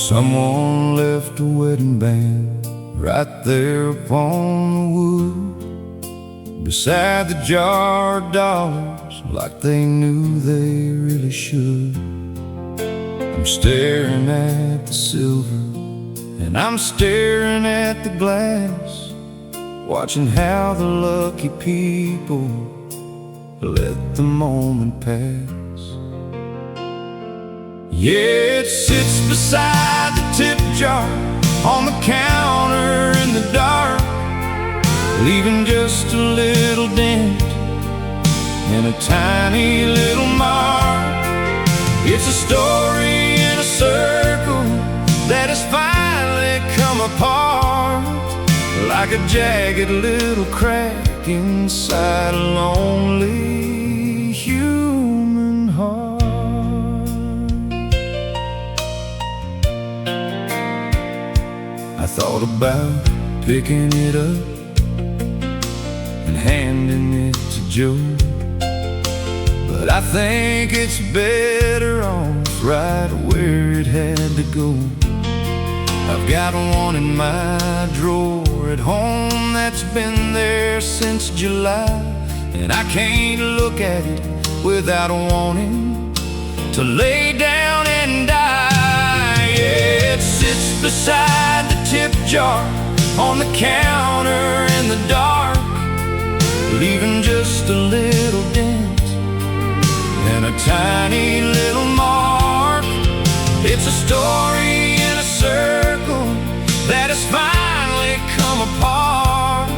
Someone left a wedding band right there upon the wood, beside the jar of dollars, like they knew they really should. I'm staring at the silver, and I'm staring at the glass, watching how the lucky people let the moment pass. Yeah, it sits beside the tip jar on the counter in the dark, leaving just a little dent and a tiny little mark. It's a story in a circle that has finally come apart, like a jagged little crack inside a lonely human heart. I thought about picking it up and handing it to Joe, but I think it's better off right where it had to go. I've got one in my drawer at home that's been there since July, and I can't look at it without wanting to lay down and die. Yeah, it sits beside the tip jar on the counter in the dark, leaving just a little dent and a tiny little mark. It's a story in a circle that has finally come apart,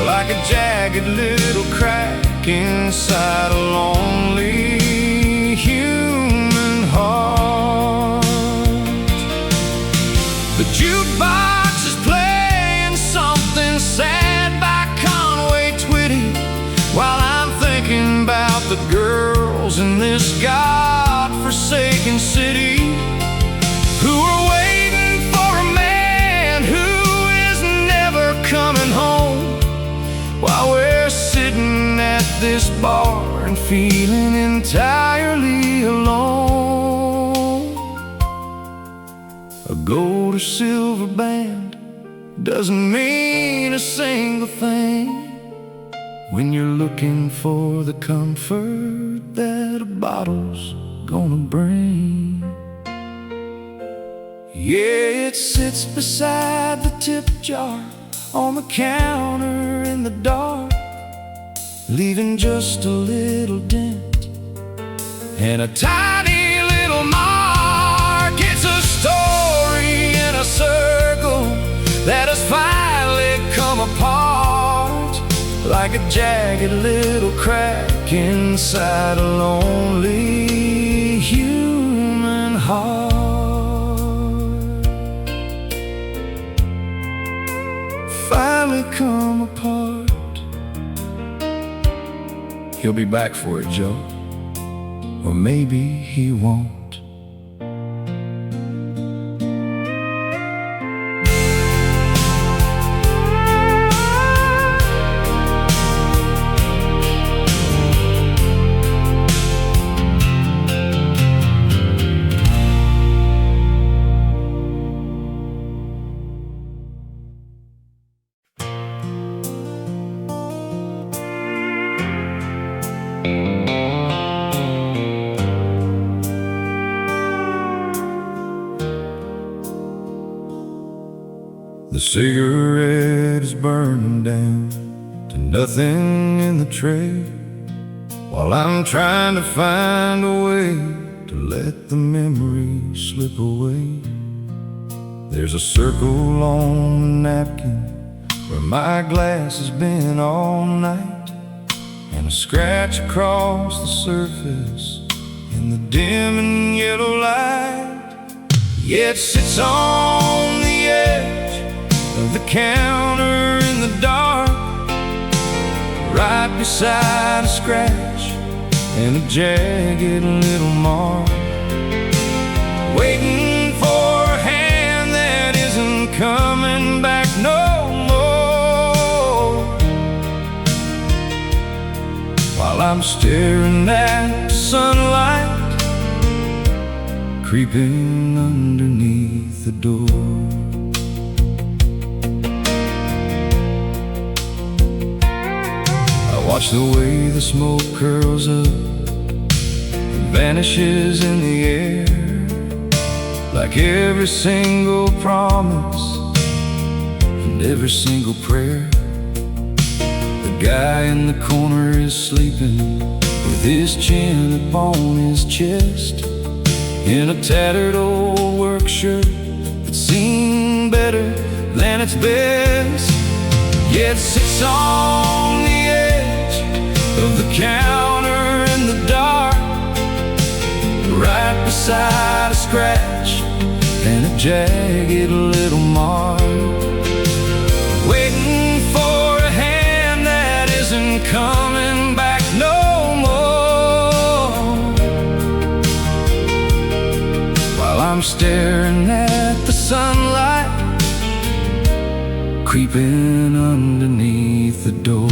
like a jagged little crack inside a lonely human heart. The jukebox is playing something sad by Conway Twitty, while I'm thinking about the girls in this God-forsaken city who are waiting for a man who is never coming home, while we're sitting at this bar and feeling entirely alone. A gold or silver band doesn't mean a single thing when you're looking for the comfort that a bottle's gonna bring. Yeah, it sits beside the tip jar on the counter in the dark, leaving just a little dent and a tiny little mark. It's a story in a circle that has finally come apart, like a jagged little crack inside a lonely human heart. Finally come apart. He'll be back for it, Joe, or maybe he won't. The cigarette is burning down to nothing in the tray, while I'm trying to find a way to let the memory slip away. There's a circle on the napkin where my glass has been all night, and a scratch across the surface in the dim and yellow light. Yeah, it sits on the edge of the counter in the dark, right beside a scratch and a jagged little mark, waiting for a hand that isn't coming back no more, while I'm staring at sunlight creeping underneath the door. I watch the way the smoke curls up and vanishes in the air, like every single promise and every single prayer. The guy in the corner is sleeping with his chin upon his chest, in a tattered old work shirt that seemed better than its best. Yet sits on the edge of the counter in the dark, right beside a scratch and a jagged little mark, waiting for a hand that isn't coming back no more. While I'm staring at the sunlight creeping underneath the door.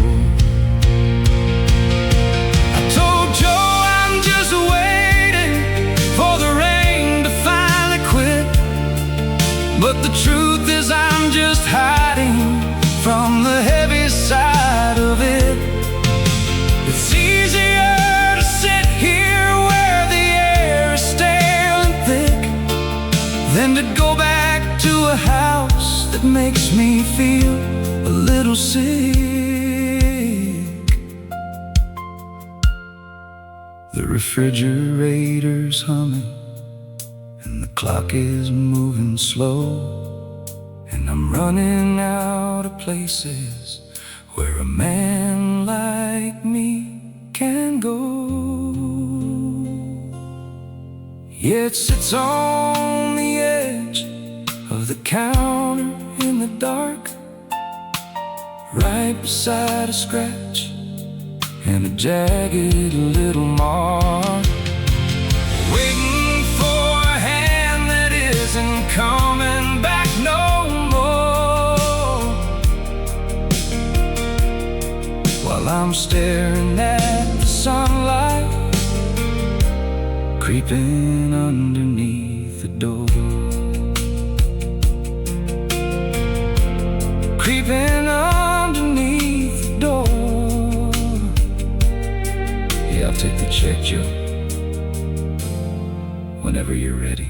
I told Joe I'm just waiting for the rain to finally quit, but the truth is I'm just hiding from the heavy side of it. It's easier to sit here where the air is stale and thick than to go back to a house that makes me feel a little sick. The refrigerator's humming and the clock is moving slow, and I'm running out of places where a man like me can go. Yet sits on the edge of the counter in the dark, right beside a scratch and a jagged little mark, waiting for a hand that isn't coming back no more. While I'm staring at the sunlight creeping underneath the door, creeping underneath the door. Yeah, I'll take the check, Joe, whenever you're ready.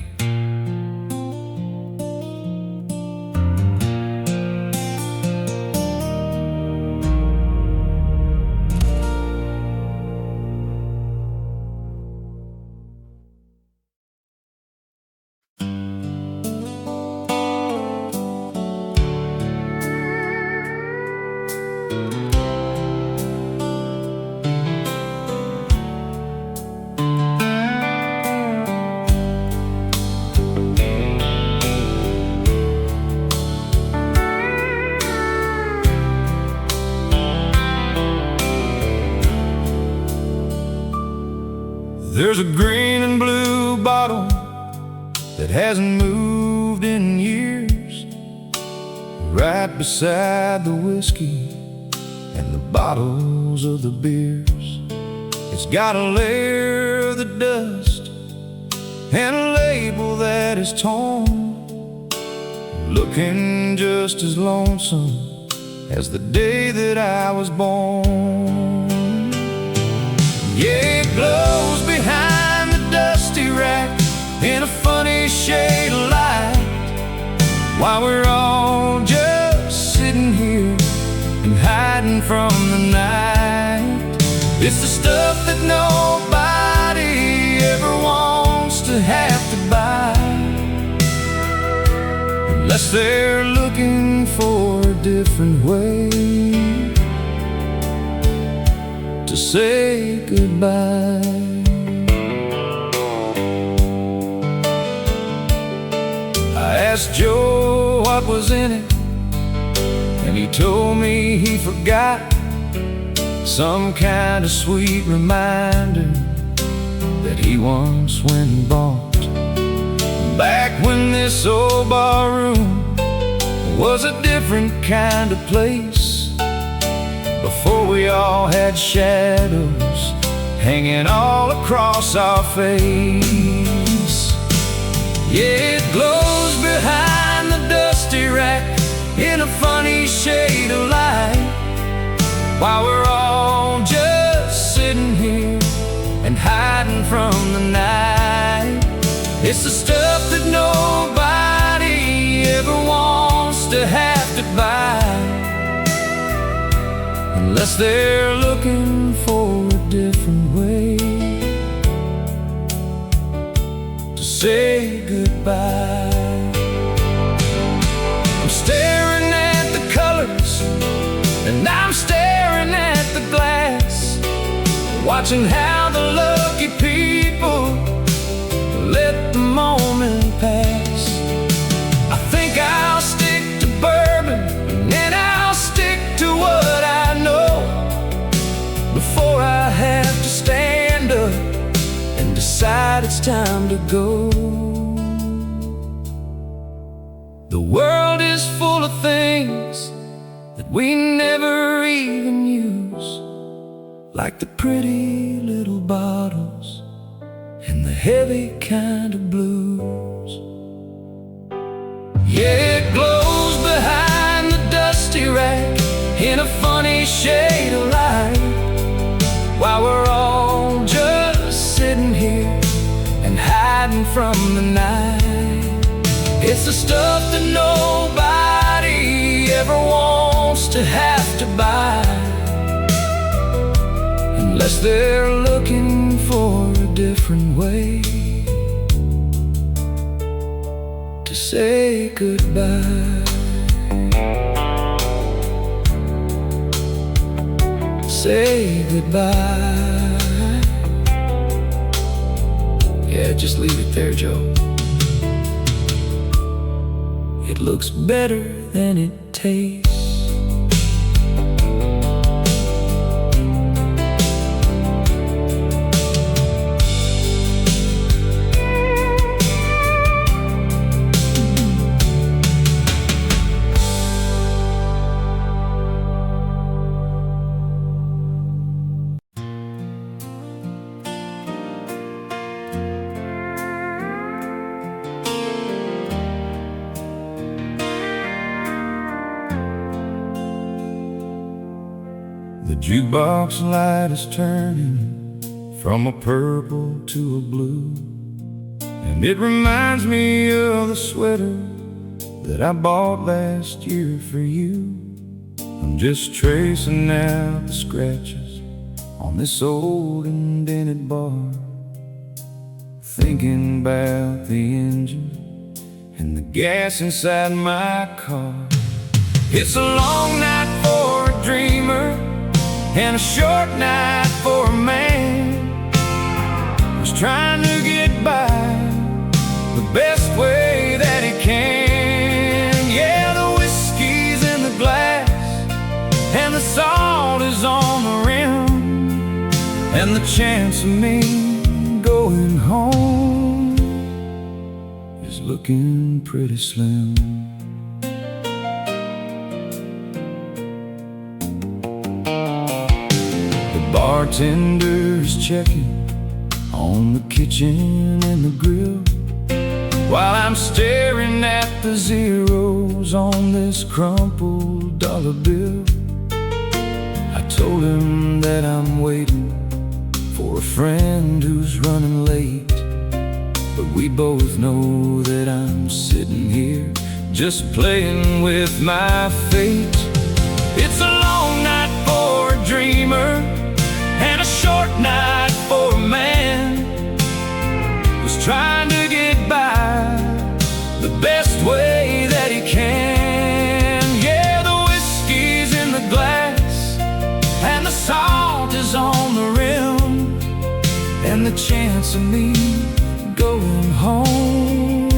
There's a green and blue bottle that hasn't moved in years, right beside the whiskey and the bottles of the beers. It's got a layer of the dust and a label that is torn, looking just as lonesome as the day that I was born. Yeah, it glows behind the dusty rack in a funny shade of light, while we're all just sitting here and hiding from the night. It's the stuff that nobody ever wants to have to buy, unless they're looking for a different way to say goodbye. I asked Joe what was in it, and he told me he forgot some kind of sweet reminder that he once went and bought, back when this old bar room was a different kind of place, before we all had shadows hanging all across our face. Yeah, it glows behind the dusty rack in a funny shade of light, while we're all just sitting here and hiding from the night. It's the stuff that nobody ever wants to have to buy, unless they're looking for a different way to say goodbye. I'm staring at the colors, and I'm staring at the glass, watching how the lucky people let the moment pass. I think I'll stick to bourbon, and then I'll stick to what I know, before I have to stand up and decide it's time to go. The world is full of things that we never even use, like the pretty little bottles and the heavy kind of blues. Yeah, it glows behind the dusty rack in a funny shade of light, while we're all just sitting here and hiding from the night. It's the stuff that nobody ever wants to have to buy, unless they're looking for a different way to say goodbye. Say goodbye. Yeah, just leave it there, Joe. It looks better than it tastes. The jukebox light is turning from a purple to a blue, and it reminds me of the sweater that I bought last year for you. I'm just tracing out the scratches on this old and dented bar, thinking about the engine and the gas inside my car. It's a long night for a dreamer and a short night for a man who's trying to get by the best way that he can. Yeah, the whiskey's in the glass and the salt is on the rim, and the chance of me going home is looking pretty slim. Bartender's checking on the kitchen and the grill, while I'm staring at the zeros on this crumpled dollar bill. I told him that I'm waiting for a friend who's running late, but we both know that I'm sitting here just playing with my fate. It's a long night for a dreamer and a short night for a man who's trying to get by the best way that he can. Yeah, the whiskey's in the glass and the salt is on the rim, and the chance of me going home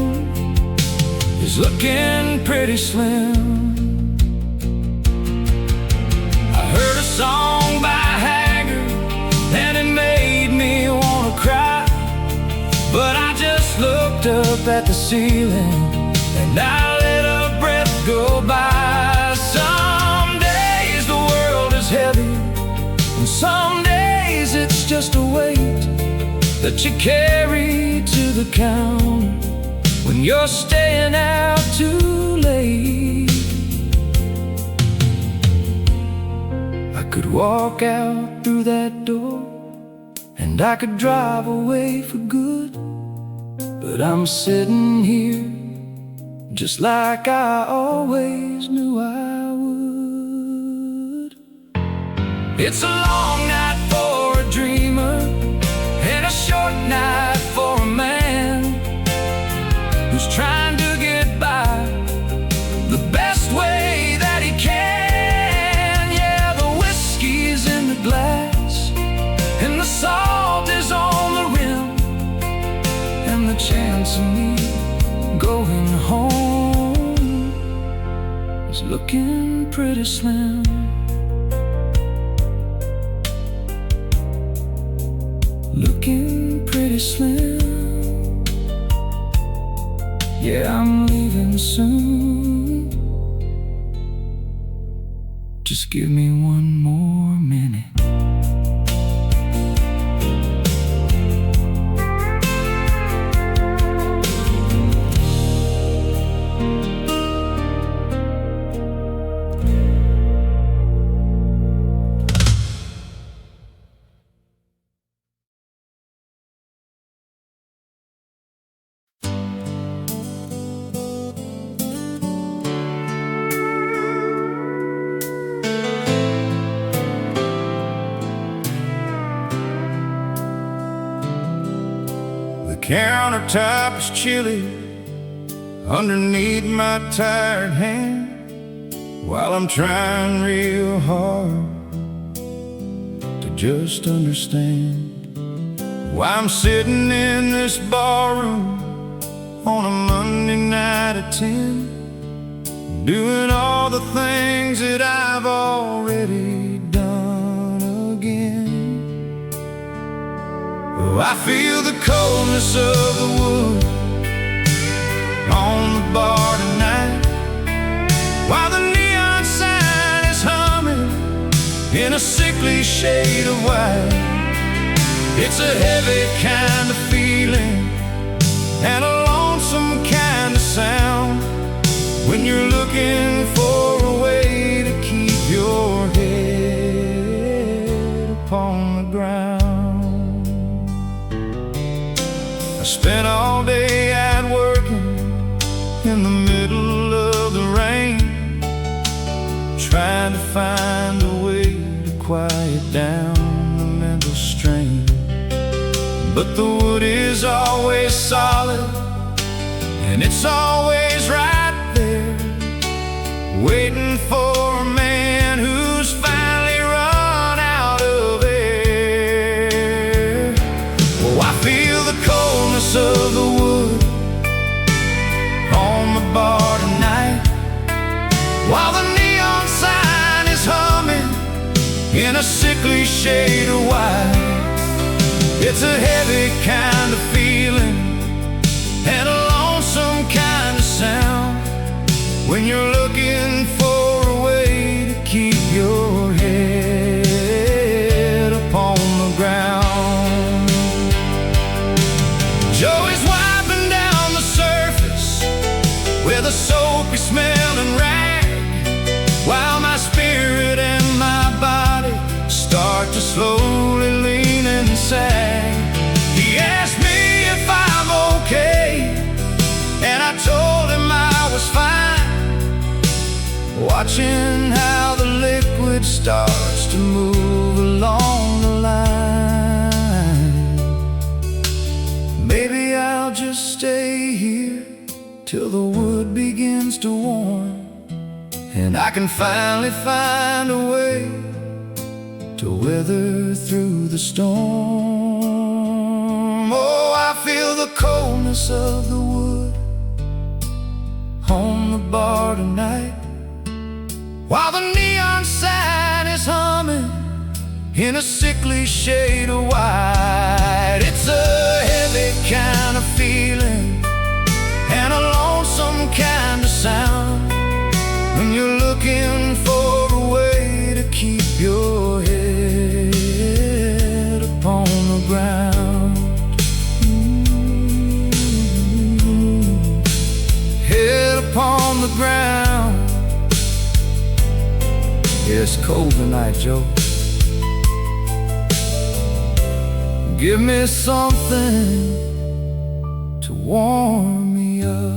is looking pretty slim. I heard a song by and it made me wanna cry, but I just looked up at the ceiling and I let a breath go by. Some days the world is heavy, and some days it's just a weight that you carry to the counter when you're staying out too late. I could walk out through that door and I could drive away for good, but I'm sitting here just like I always knew I would. It's a long night for a dreamer and a short night for a man who's trying to get by the best way that he can. Yeah, the whiskey's in the glass and the salt is on the rim, and the chance of me going home is looking pretty slim. Looking pretty slim. Yeah, I'm leaving soon. Just give me one more minute. Countertop is chilly underneath my tired hand, while I'm trying real hard to just understand why I'm sitting in this barroom on a Monday night at 10, doing all the things that I've already done again. Oh, I feel the coldness of the wood on the bar tonight, while the neon sign is humming in a sickly shade of white. It's a heavy kind of feeling and a lonesome kind of sound when you're looking for a way to keep your head upon the ground. I spent all day out working in the middle of the rain, trying to find a way to quiet down the mental strain. But the wood is always solid, and it's always right there, waiting for a man who's finally run out of air. Oh, I feel the coldness of the wood on the bar tonight, while the neon sign is humming in a sickly shade of white. It's a heavy kind of feeling and a lonesome kind of sound when you're looking for a way to keep your head upon the ground. Joey's wiping down the surface with a soapy smelling rag, while my spirit and my body start to slowly lean and sag. He asked me if I'm okay, and I told him I was fine, watching how the liquid starts to move along the line. Maybe I'll just stay here till the wood begins to warm, and I can finally find a way to weather through the storm. Oh, I feel the coldness of the wood on the bar tonight, while the neon sign is humming in a sickly shade of white. It's a heavy kind of feeling and a lonesome kind of sound when you're looking for a way to keep your head upon the ground. the ground. Yeah, it's cold tonight, Joe. Give me something to warm me up.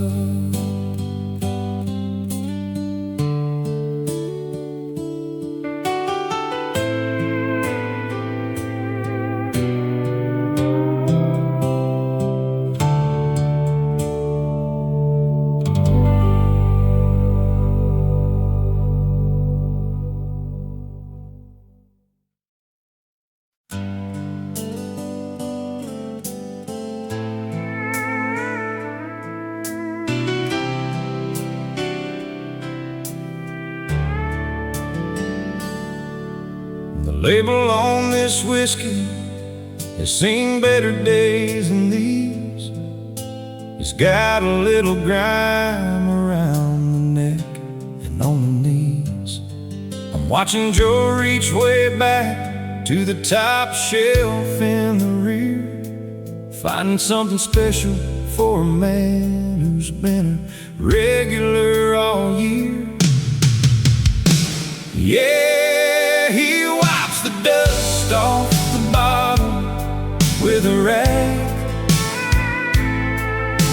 The label on this whiskey has seen better days than these. It's got a little grime around the neck and on the knees. I'm watching Joe reach way back to the top shelf in the rear, finding something special for a man who's been a regular all year. Yeah, he wipes the dust off the bottle with a rag,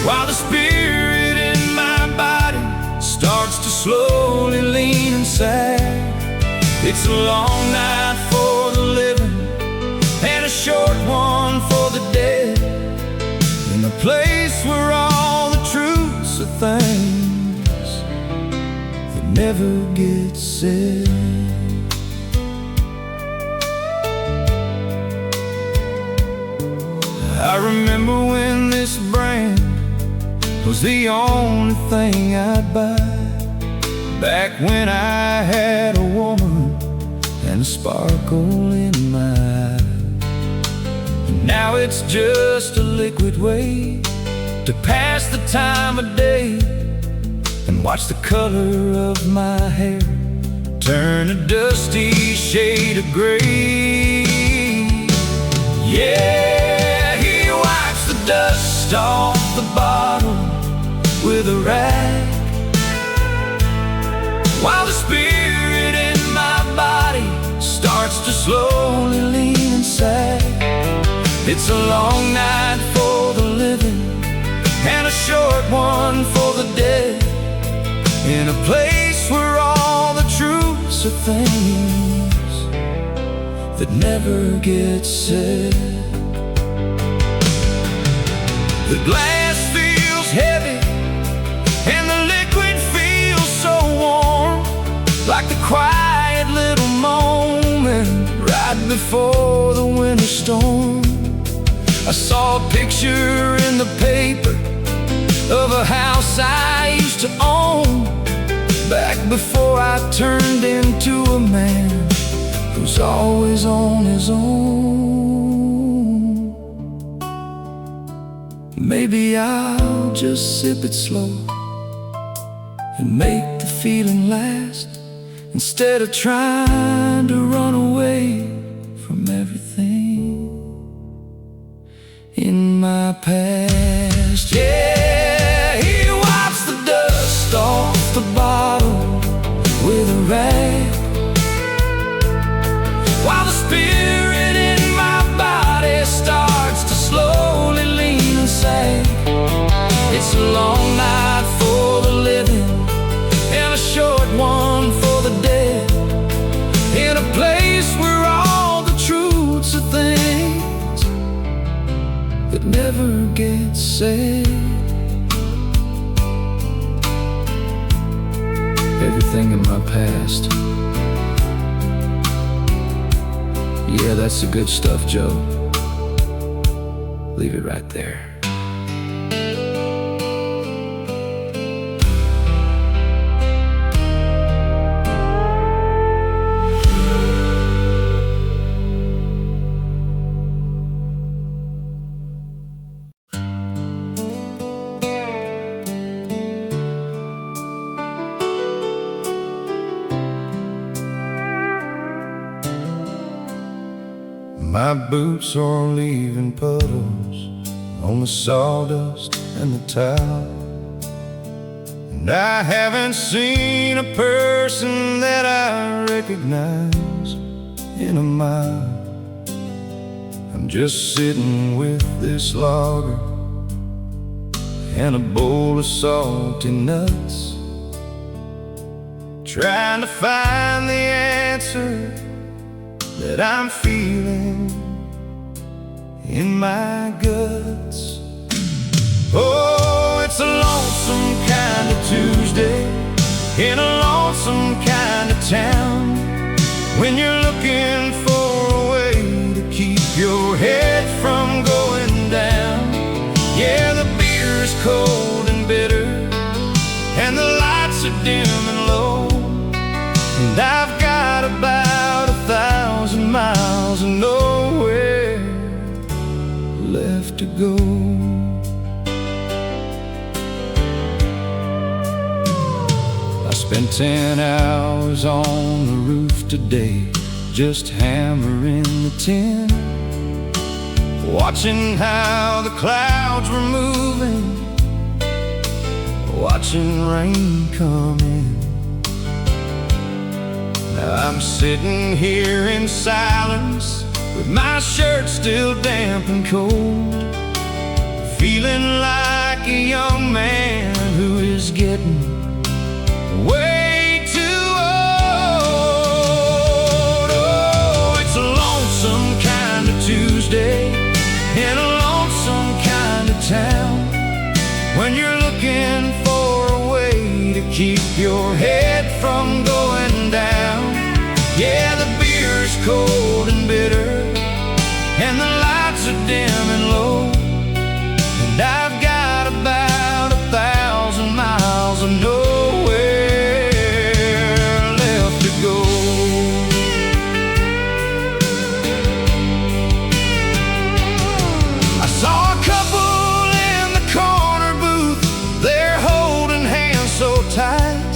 while the spirit in my body starts to slowly lean and sag. It's a long night for the living and a short one for the dead, in a place where all the truths are things that never get said. I remember when this brand was the only thing I'd buy, back when I had a woman and a sparkle in my eye. And now it's just a liquid way to pass the time of day and watch the color of my hair turn a dusty shade of gray. Yeah, he wipes the dust off the bottle with a rag, while the spirit in my body starts to slowly lean and sag. It's a long night for the living and a short one for the dead, in a place where all the truths are things that never get said. The glass feels heavy and the liquid feels so warm, like the quiet little moment right before the winter storm. I saw a picture in the paper of a house I used to own, back before I turned into a man who's always on his own. Maybe I'll just sip it slow and make the feeling last, instead of trying to run away from everything in my past. Yeah, he wipes the dust off the bottle with a rag, while the spirit in my body starts to slowly lean and sag. It's a long night for the living and a short one for the dead, in a place where all the truths are things that never get said. Everything in my past, yeah, that's the good stuff, Joe. Leave it right there. My boots are leaving puddles on the sawdust and the tile, and And I haven't seen a person that I recognize in a mile. I'm just sitting with this lager and a bowl of salty nuts, trying to find the answer that I'm feeling in my guts. Oh, it's a lonesome kind of Tuesday in a lonesome kind of town, when you're looking for a way to keep your head from going down. Yeah, the beer's cold and bitter, and the lights are dim and low, and I've got about 1,000 miles and nowhere left to go. Spent 10 hours on the roof today, just hammering the tin, watching how the clouds were moving, watching rain come in. Now I'm sitting here in silence, with my shirt still damp and cold, feeling like a young man who is getting way too old. Oh, it's a lonesome kind of Tuesday in a lonesome kind of town, when you're looking for a way to keep your head from going down. Yeah, the beer's cold and bitter, and the lights are dim and low, and I've got about 1,000 miles of nowhere left to go. I saw a couple in the corner booth, they're holding hands so tight,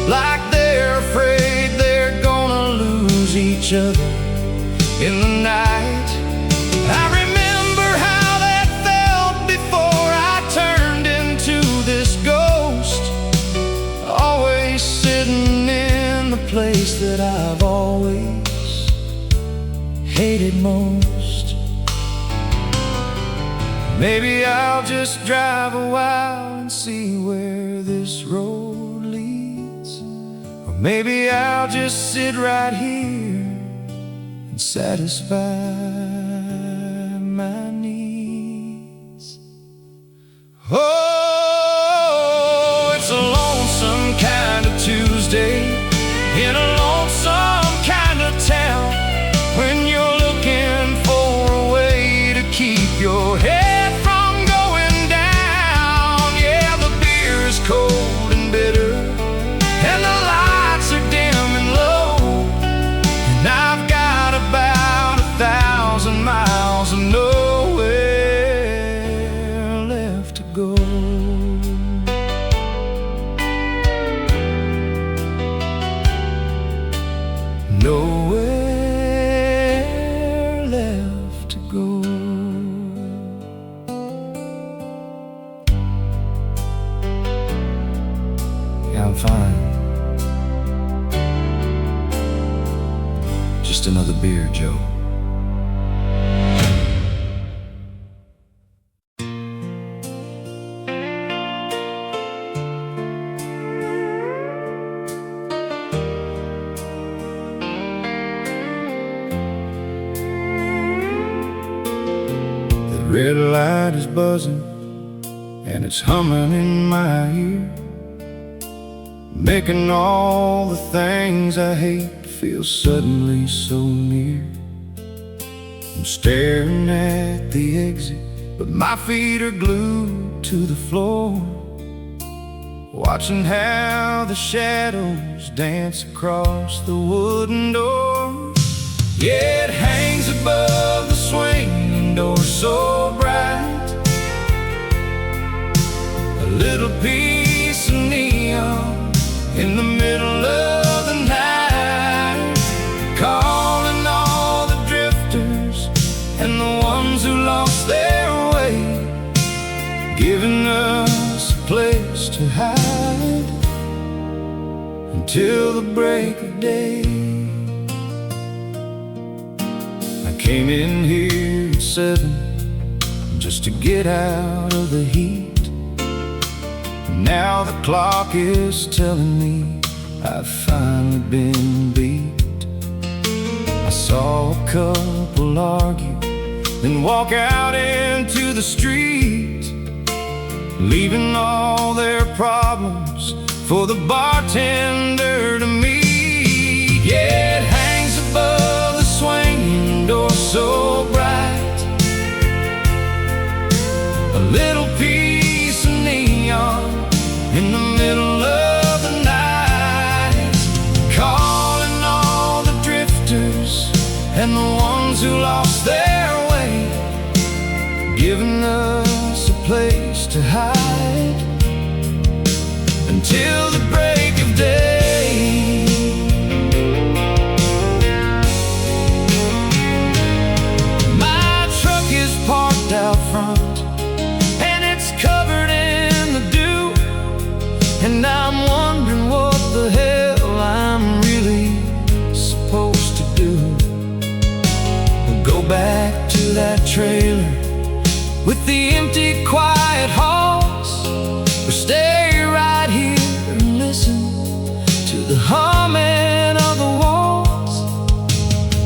like they're afraid they're gonna lose each other in the night. I remember how that felt before I turned into this ghost, always sitting in the place that I've always hated most. Maybe I'll just drive a while and see where this road leads, or maybe I'll just sit right here and satisfy my needs. Oh, it's a lonesome kind of Tuesday in a lonesome kind of town, when you're looking for a way to keep your head from going down. Yeah, the beer's cold and bitter, and the lights are dim and low, and I've got about 1,000 miles of nowhere left to go. Nowhere left to go. Yeah, I'm fine. Just another beer, Joe. The red light is buzzing and it's humming in my ear, making all the things I hate feel suddenly so near. I'm staring at the exit, but my feet are glued to the floor, watching how the shadows dance across the wooden door. Yeah, it hangs above the swinging door so bright, a little piece of neon in the middle of the night, calling all the drifters and the ones who lost their way, giving us a place to hide. till the break of day. I came in here at 7 just to get out of the heat. Now the clock is telling me I've finally been beat. I saw a couple argue, then walk out into the street, leaving all their problems for the bartender to meet. Yeah, it hangs above the swinging door so bright, a little piece of neon in the middle of the night, calling all the drifters and the ones who lost their way, giving us a place to hide until the break of day. My truck is parked out front and it's covered in the dew, and I'm wondering what the hell I'm really supposed to do. Go back to that trailer with the empty, quiet halls, or stay right here and listen to the humming of the walls.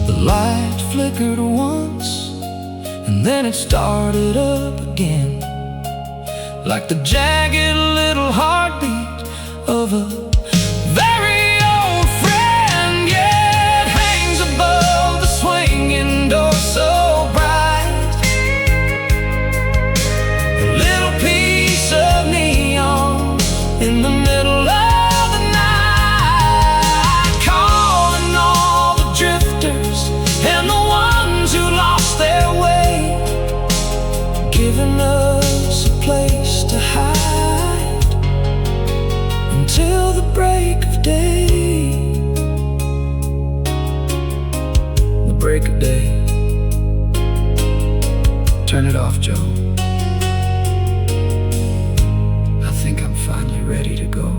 The light flickered once and then it started up again, like the jagged little heartbeat of a very old friend. Yeah, it hangs above the swinging door so bright, a little piece of neon in the middle of the night, calling all the drifters and the ones who lost their way, giving us a place to hide until the break of day. The break of day. Turn it off, Joe. I think I'm finally ready to go.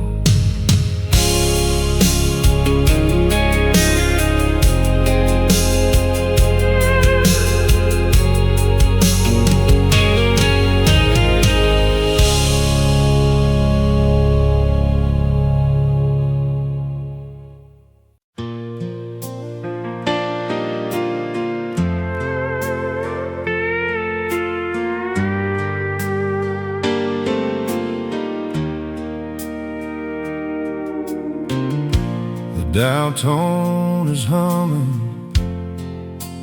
Downtown is humming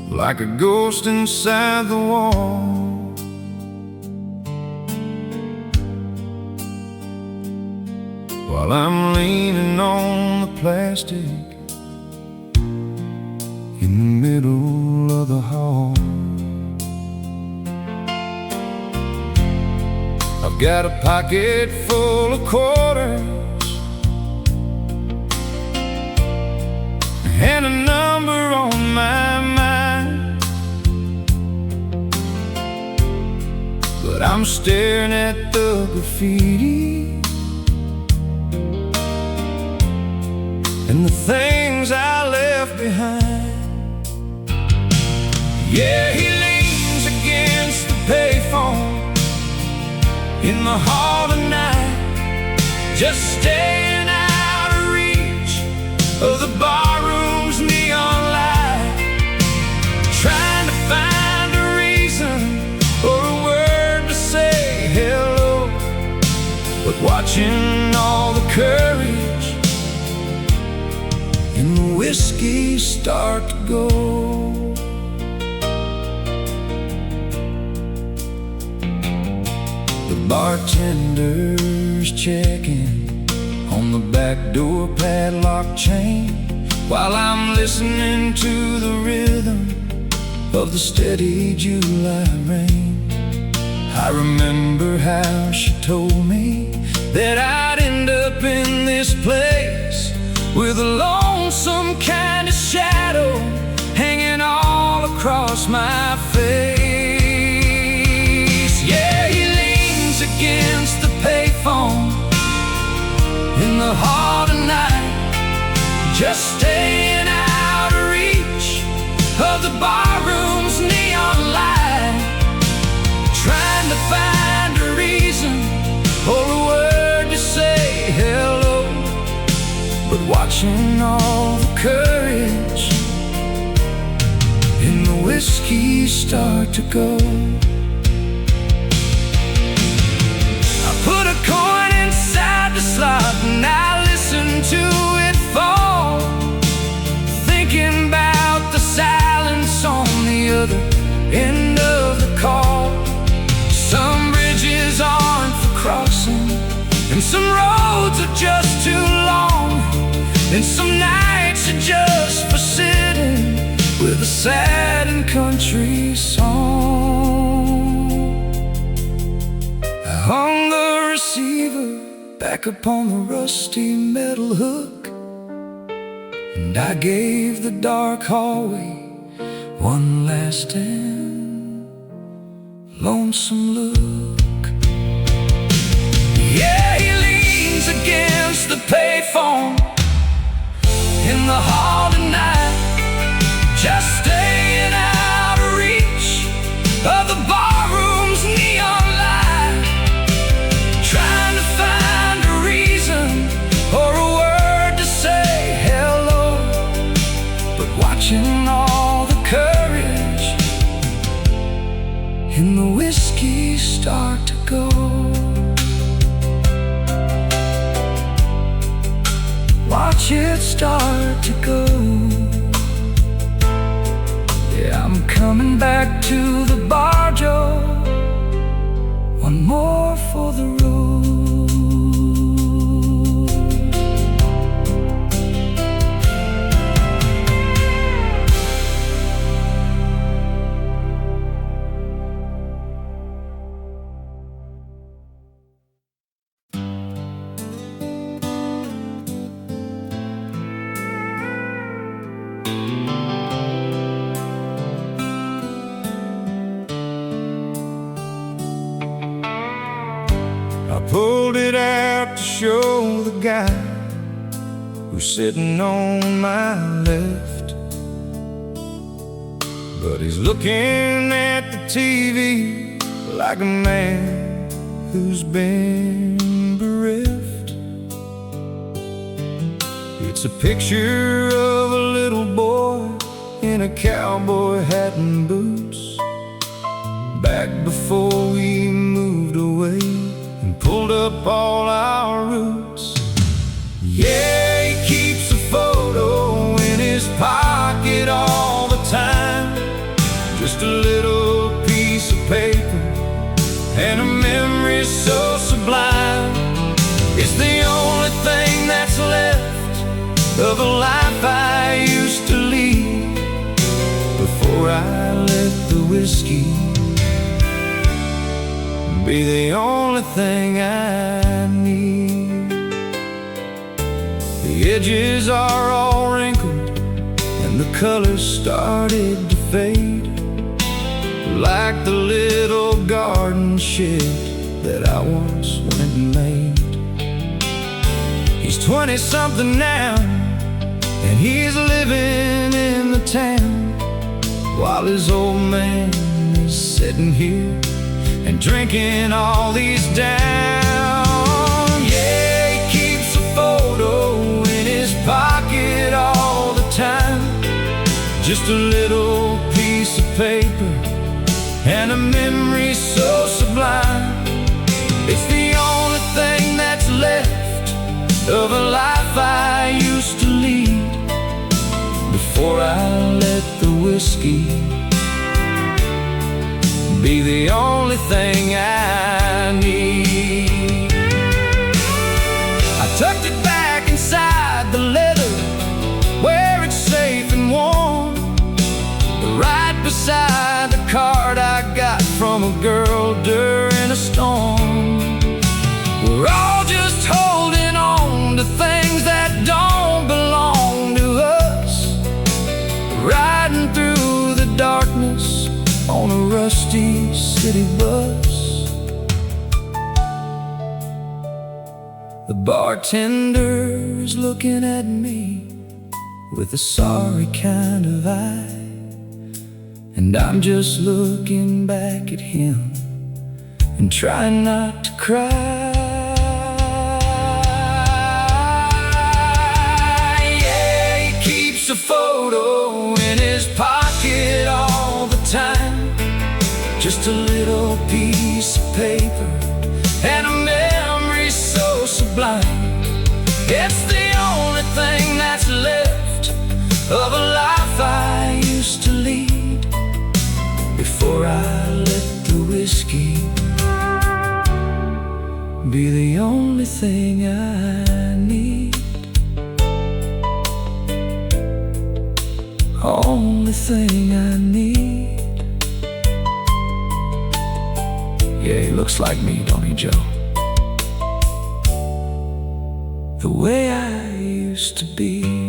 like a ghost inside the wall. While I'm leaning on the plastic in the middle of the hall, I've got a pocket full of quarters and a number on my mind, but I'm staring at the graffiti and the things I left behind. Yeah, he leans against the payphone in the hall tonight, just staying out of reach of the barroom's neon light, trying to find a reason or a word to say hello, but watching all the courage and the whiskey start to go. The bartender's checking on the back door padlock chain, while I'm listening to the rhythm of the steady July rain. I remember how she told me that I'd end up in this place with a lonesome kind of shadow hanging all across my face. Yeah, he leans against the payphone in the hall tonight, just staying out of reach of the barroom's neon light, trying to find a reason or a word to say hello, but watching all the courage in the whiskey start to go. I put a coin inside the slot and I listen to it fall, thinking about the silence on the other end of the call. Some bridges aren't for crossing, and some roads are just too long, and some nights are just for sitting with a sad and country song. I hung the receiver back upon the rusty metal hook, and I gave the dark hallway one last and lonesome look. Yeah, he leans against the payphone in the hall tonight, just staying out of reach of the barroom's neon light, trying to find a reason or a word to say hello, but watching all the courage in the whiskey start to go. Watch it start to go. Yeah, I'm coming back to the bar, Joe. One more for the road. I pulled it out to show the guy who's sitting on my left, but he's looking at the TV like a man who's been bereft. It's a picture of a little boy in a cowboy hat and boots, back before we moved away and pulled up all our roots. Yeah, he keeps a photo in his pocket all the time, just a little piece of paper and a memory so sublime. It's the only thing that's left of a life I used to lead before I let the whiskey be the only thing I need. The edges are all wrinkled and the colors started to fade, like the little garden shed that I once went and made. He's 20-something now, and he's living in the town, while his old man is sitting here and drinking all these down. Yeah, he keeps a photo in his pocket all the time, just a little piece of paper and a memory so sublime. It's the only thing that's left of a life I used to lead before I let the whiskey be the only thing I need. I tucked it back inside the leather where it's safe and warm, right beside the card I got from a girl during a storm. We're all just holding on to things that don't belong to us, riding through the darkness on a rusty city bus. The bartender's looking at me with a sorry kind of eye. And I'm just looking back at him and trying not to cry. Yeah, he keeps a photo in his pocket all the time, just a little piece of paper and a memory so sublime. It's the only thing that's left of a life I used to lead before I let the whiskey be the only thing I need. Only thing I need. Yeah, he looks like me, don't he, Joe? The way I used to be.